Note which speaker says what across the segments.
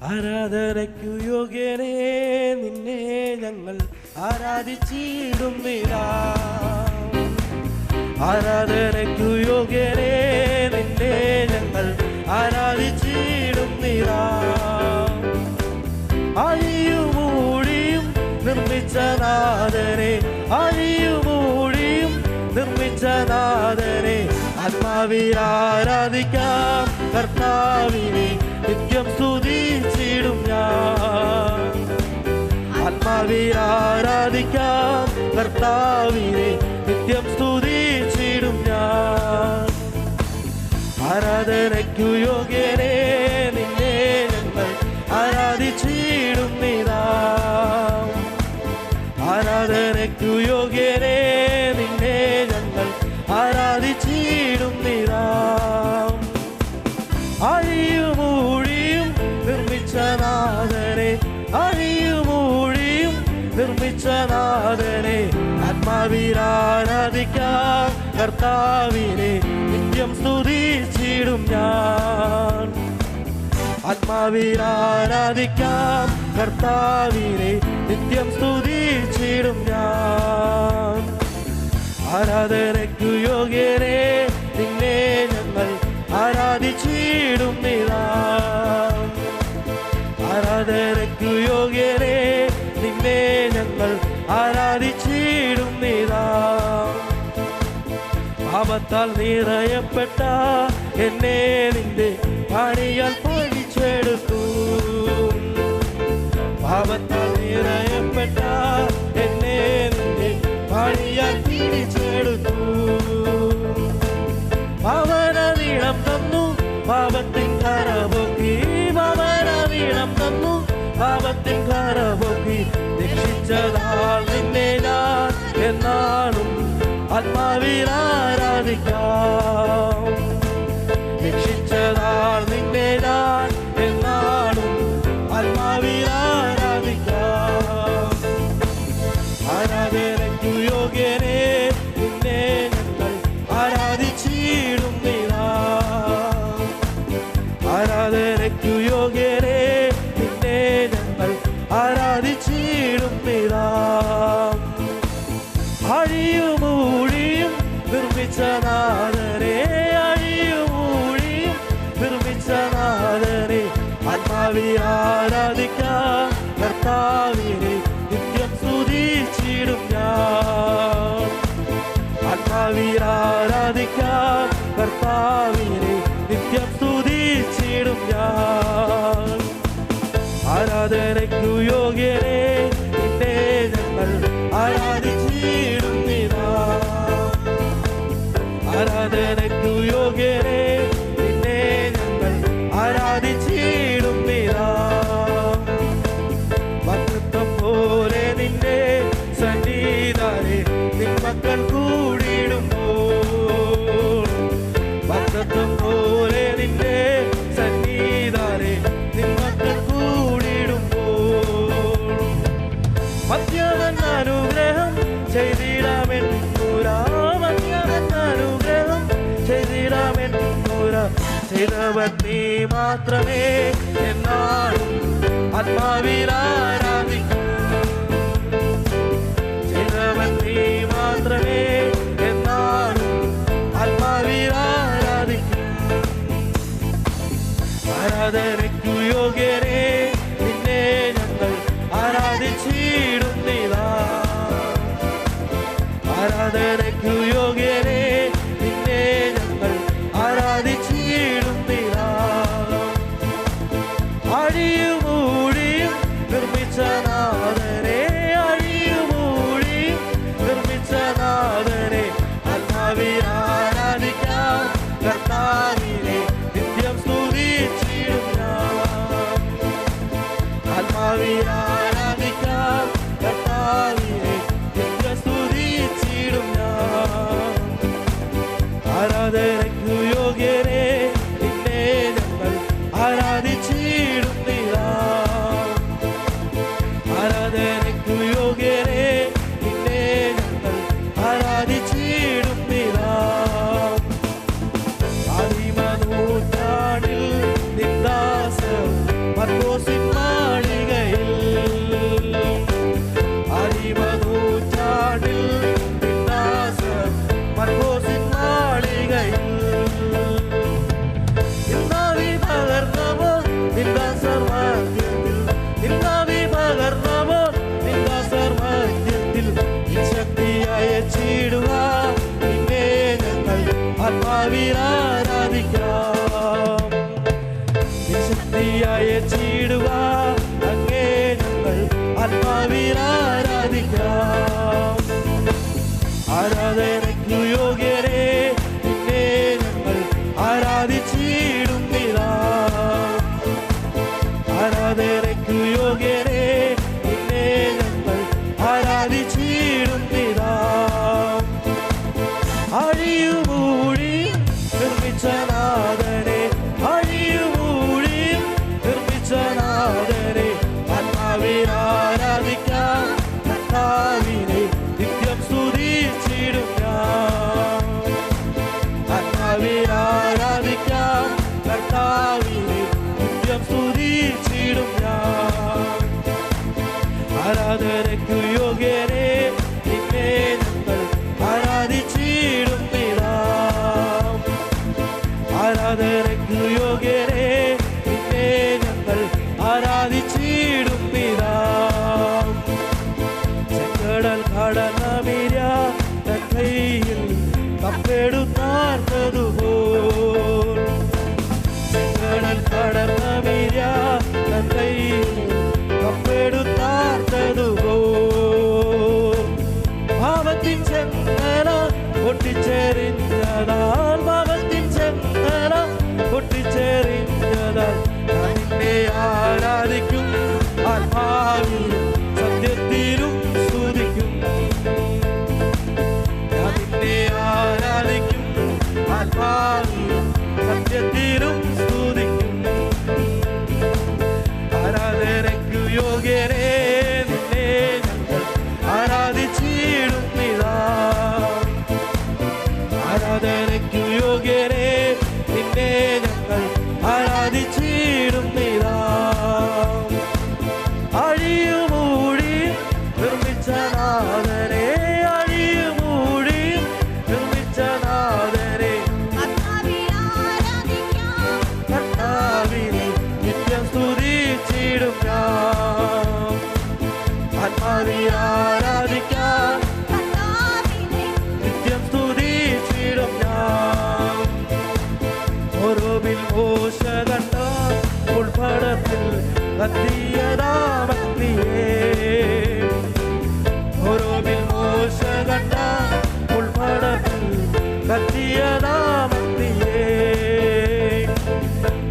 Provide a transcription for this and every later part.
Speaker 1: ആരാധനയ്ക്കു യോഗ്യനേ നിന്നെ ഞങ്ങൾ ആരാധിച്ചിടുന്നില്ല. ആരാധനയ്ക്കു യോഗ്യനേ നിന്നെ ഞങ്ങൾ ആരാധിച്ചിടുന്നില്ല. അഴിയുമൂടിയും നിർമ്മിച്ച നാഥനെ, അഴിയുമൂടിയും നിർമ്മിച്ച നാഥനെ, ആത്മാവിൽ ആരാധിക്കാം കർത്താവിനെ, നിത്യം സ്തുതിച്ചിടും ഞാൻ. ആത്മാവിൽ ആരാധിക്കാം കർത്താവിനെ, നിത്യം സ്തുതിച്ചിടും ഞാൻ. ആരാധനയ്ക്കു യോഗ്യനേ നിന്നെ ഞങ്ങൾ ആരാധിച്ചിടുന്നിതാ. ആരാധനയ്ക്കു യോഗ്യനേ നിന്നെ ഞങ്ങൾ ആരാധിച്ചിടുന്നിതാ. അഴിയുമൂഴിയും നിർമ്മിച്ച നാഥനെ, അഴിയുമൂഴിയും നിർമ്മിച്ച നാഥനെ, ആത്മാവിൽ ആരാധിക്കാം കർത്താവിനെ, നിത്യം സ്തുതിച്ചിടും ഞാൻ. ആത്മാവിൽ ആരാധിക്കാം കർത്താവിനെ, നിത്യം സ്തുതിച്ചിടും ഞാൻ. ആരാധനയ്ക്കു യോഗ്യനേ നിന്നെ ഞങ്ങൾ ആരാധിച്ചിടുന്നിതാ. ആരാധനയ്ക്കു യോഗ്യനേ നിന്നെ ഞങ്ങൾ ആരാധിച്ചിടുന്നിതാ. പാപത്താൽ നിറയപ്പെട്ട എന്നെ നിന്റെ പണിയാൽ പഠിച്ചെടുത്തു. പാപത്താൽ നിറയപ്പെട്ട എന്നെ നിന്റെ പണിയാൽ പിടിച്ചെടുത്തു. പവന വീണം തന്നു പാപത്തിൻ കരപൊക്കി, പവന വീണം തന്നു പാപത്തിൻ കരപൊക്കി, രക്ഷിച്ചതാൽ നിന്നെ ഞാൻ എന്നാളും ആത്മാവിൽ ആരാധിക്കാം. രക്ഷിച്ചതാൽ നിന്നെ ഞാൻ എന്നാളും ആത്മാവിൽ ആരാധിക്കാം. ആരാധനയ്ക്കു യോഗ്യനേ നിന്നെ ഞങ്ങൾ ആരാധിച്ചിടുന്നിതാ. ആരാധനയ്ക്കു യോഗ്യനേ നിന്നെ ഞങ്ങൾ ആരാധിച്ചിടുന്നിതാ. അഴിയുമൂഴിയും നിർമ്മിച്ച നാഥനെ, അഴിയുമൂഴിയും നിർമ്മിച്ച നാഥനെ, ആത്മാവിൽ ആരാധിക്കാം കർത്താവിനെ, നിത്യം സ്തുതിച്ചിടും ഞാൻ. ആത്മാവിൽ ആരാധിക്കാം കർത്താവിനെ, നിത്യം സ്തുതിച്ചിടും ഞാൻ. ആരാധനയ്ക്കു യോഗ്യനേ നിന്നെ ഞങ്ങൾ ആരാധിച്ചിടുന്നിതാ. ആരാധനയ്ക്കു യോഗ്യനേ നിന്നെ ഞങ്ങൾ ആരാധിച്ചിടുന്നിതാ. മഹത്വം പോലെ നിന്റെ സന്നിധാനേ നിൻ മക്കൾ കൂടിയിടുമ്പോൾ, മഹത്വം പോലെ നിന്റെ സന്നിധാനേ നിൻ മക്കൾ കൂടിയിടുമ്പോൾ, മധ്യവൻ അനുഗ്രഹം ചെയ്തിടാമെന്നൂരാ, മധ്യവൻ അനുഗ്രഹം ചെയ്തിടാമെന്നൂരാ. ചെയ്തവൻ നീ മാത്രമേ എന്നാലും ആത്മാവിൽ ആരാധിക്കും. ചെയ്തവൻ നീ മാത്രമേ എന്നാലും ആത്മാവിൽ ആരാധിക്കും. ആരാധനയ്ക്കു യോഗ്യനേ നിന്നെ ഞങ്ങൾ ആരാധിച്ചിടുന്നിതാ. ആരാധനയ്ക്കു യോഗ്യനേ നിന്നെ ഞങ്ങൾ ആരാധിച്ചിടുന്നിതാ. അഴിയുമൂഴിയും നിർമ്മിച്ച നാഥനെ, അഴിയുമൂഴിയും നിർമ്മിച്ച നാഥനെ, ആത്മാവിൽ ആരാധിക്കാം കർത്താവിനെ, നിത്യം സ്തുതിച്ചിടും ഞാൻ. ആത്മാവിൽ ആരാധിക്കാം കർത്താവിനെ, നിത്യം സ്തുതിച്ചിടും ഞാൻ. ആരാധനയ്ക്കു യോഗ്യനേ നിന്നെ ഞങ്ങൾ ആരാധിച്ചിടുന്നിതാ. ആരാധനയ്ക്കു യോഗ്യനേ നിന്നെ ഞങ്ങൾ ആരാധിച്ചിടുന്നിതാ. ആദിമനൂറ്റാണ്ടിൽ നിന്ദാസ മർക്കോസ് സ്തുതിച്ചിടുവാൻ അങ്ങേ ഞങ്ങൾ ആത്മാവിൽ ആരാധിക്കാം. ആരാധനയ്ക്കു യോഗ്യരേ നിന്നെ ഞങ്ങൾ ആരാധിച്ചിടുന്നിതാ. ആരാധനയ്ക്കു യോഗ്യരേ നിന്നെ ഞങ്ങൾ ആരാധിച്ചിടുന്നിതാ. അഴിയുമൂടി നിർമ്മിച്ച നാഥനെ, അഴിയുമൂടി നിർമ്മിച്ച നാഥനെ ആത്മാവിൽ ആരാധിക്കാം. കർത്താവിനെ നിത്യം സ്തുതിച്ചിടും ഞാൻ. ആത്മാവിൽ ആരാധിക്കാം. കർത്താവിനെ നിത്യം സ്തുതിച്ചിടും ഞാൻ. ആരാധനയ്ക്കു യോഗ്യരേ നിന്നെ ഞങ്ങൾ ആരാധിച്ചിടുന്നിതാ. ആരാധനയ്ക്കു യോഗ്യരേ നിന്നെ ഞങ്ങൾ ആരാധിച്ചിടുന്നിതാ. ചെങ്കടൽ കടന്ന മിര്യാം തൻ കൈയിൽ കപ്പെടുത്താർന്നതുപോൽ, ചെങ്കടൽ കടന്ന മിര്യാം തൻ കൈയിൽ കപ്പെടുത്താർന്നതുപോൽ, പാപത്തിൻ ചെങ്ങല പൊട്ടിച്ചെറിഞ്ഞതാൽ, പാപത്തിൻ ചെങ്ങല പൊട്ടിച്ചെറിഞ്ഞതാൽ ഞാൻ നിന്നെ ആരാധിക്കും. ആത്മാവിൽ സത്യത്തിലും സ്തുതിക്കും. ഞാൻ നിന്നെ ആരാധിക്കും. ആത്മാവിൽ സത്യത്തിലും സ്തുതിക്കും. ആരാധനയ്ക്കു യോഗ്യരേ നിന്നെ ഞങ്ങൾ ആരാധിച്ചിടുന്നിതാ. ആരാധനയ്ക്കു യോഗ്യരേ നിന്നെ ഞങ്ങൾ ആരാധിച്ചിടുന്നിതാ. അഴിയുമൂടി നിർമ്മിച്ച നാഥനെ, അഴിയുമൂടി നിർമ്മിച്ച നാഥനെ കർത്താവിനെ നിത്യം സ്തുതിച്ചിടും ഞാൻ. ആത്മാവിൽ ആരാധിക്കാം. നിത്യം സ്തുതിച്ചിടും ഞാൻ. ഓരോബിൽ മോശ കണ്ട ഉൾപ്പടത്തിൽ കത്തിയതാമഗ്നിയേ, ഓരോബിൽ മോശ കണ്ട ഉൾപ്പടത്തിൽ കത്തിയതാമഗ്നിയേ.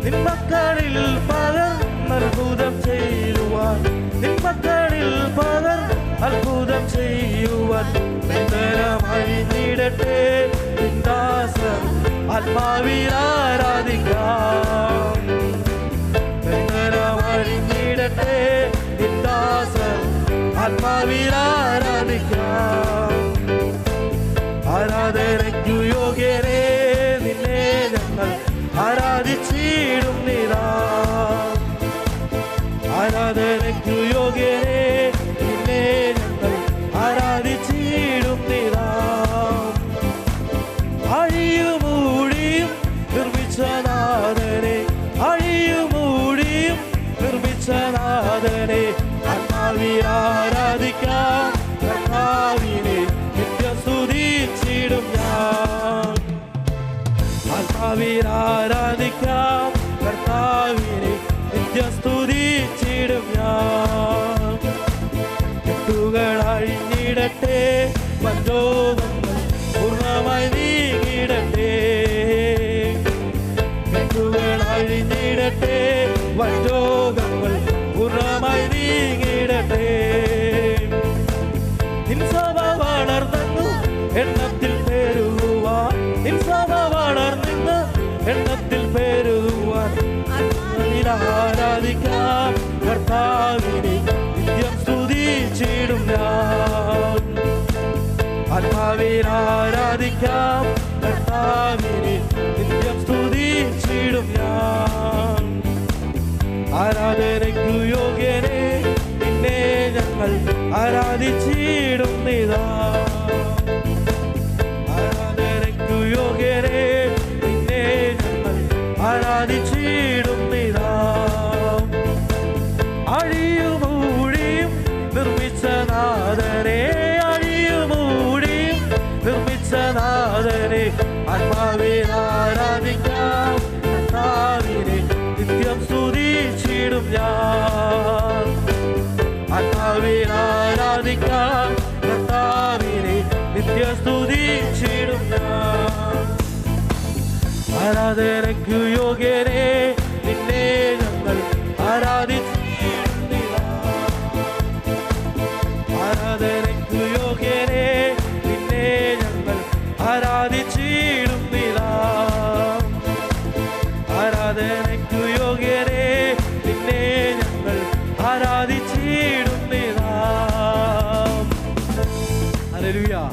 Speaker 1: നിൻ മക്കളിൽ പകർ അത്ഭുതം ചെയ്യുവാൻ, നിൻ മക്കളിൽ പകർ അത്ഭുതം ചെയ്യുവാൻ ബന്ധനമഴിഞ്ഞിടട്ടെ നിൻ ദാസർ ആത്മാവിൽ ആരാധിക്കാം. ബന്ധനമഴിഞ്ഞിടട്ടെ നിൻ ദാസർ ആത്മാവിൽ ആരാധിക്കാം. ആരാധനയ്ക്കു യോഗ്യരേ നിന്നെ ഞങ്ങൾ ആരാധിച്ചിടുന്നിതാ. ആരാധനയ്ക്കു യോഗ്യരേ നിന്നെ ഞങ്ങൾ ആരാധിച്ചിടുന്നിതാ. അഴിയുമൂടിയും നിർമ്മിച്ച നാഥനെ, അഴിയുമൂടിയും നിർമ്മിച്ച നാഥനെ ആത്മാവിൽ ആരാധിക്കാം. കർത്താവിനെ നിത്യം സ്തുതിച്ചിടും ഞാൻ. ആത്മാവിൽ ആരാധിക്കാം. കർത്താവിനെ നിത്യം സ്തുതിച്ചിടും ഞാൻ. കെട്ടുകൾ അഴിഞ്ഞിടട്ടെ, പഞ്ചോകങ്ങൾ പൂർണ്ണമായി നീങ്ങിടട്ടെ. കെട്ടുകൾ അഴിഞ്ഞിടട്ടെ, പഞ്ചോകങ്ങൾ പൂർണ്ണമായി നീങ്ങിടട്ടെ. നിൻ സഭ വളർന്നു എണ്ണത്തിൽ പെരുകുവാൻ, നിൻ സഭ വളർന്നു എണ്ണത്തിൽ പെരുകുവാൻ ആരാധിക്കാം. കർത്താവിനെ നിത്യം സ്തുതിച്ചിടും ഞാൻ. ആത്മാവിൽ ആരാധിക്കാം. കർത്താവിനെ നിത്യം സ്തുതിച്ചിടും ഞാൻ. ആരാധനയ്ക്കു യോഗ്യനെ നിന്നെ ഞങ്ങൾ ആരാധിച്ചിടുന്നിതാ. ആരാധനയ്ക്കു യോഗ്യനെ നിന്നെ ഞങ്ങൾ ആരാധിച്ചിടുന്നിതാ. അഴിയുമൂടിയും നിർമ്മിച്ച നാഥനെ, അഴിയുമൂടിയും നിർമ്മിച്ച നാഥനെ ആത്മാവിൽ ആരാധിക്കാം. കർത്താവിനെ നിത്യം സ്തുതിച്ചിടും ഞാൻ. ഞാൻ. ആത്മാവിൽ ആരാധിക്കാം കർത്താവിനെ നിത്യസ്തുതിച്ചിടും ഞാൻ. ആരാധനയ്ക്കു യോഗ്യനെ നിന്നെ ഞങ്ങൾ ആരാധിച്ചിടുന്നില്ല. ആരാധനയ്ക്കു യോഗ്യനെ നിന്നെ ഞങ്ങൾ ആരാധിച്ചിടുന്നില്ല. ആരാധനയ്ക്കു യോഗ്യനെ നിന്നെ ഞങ്ങൾ ആരാധിച്ചിടുന്നില്ല. ഹല്ലേലൂയ.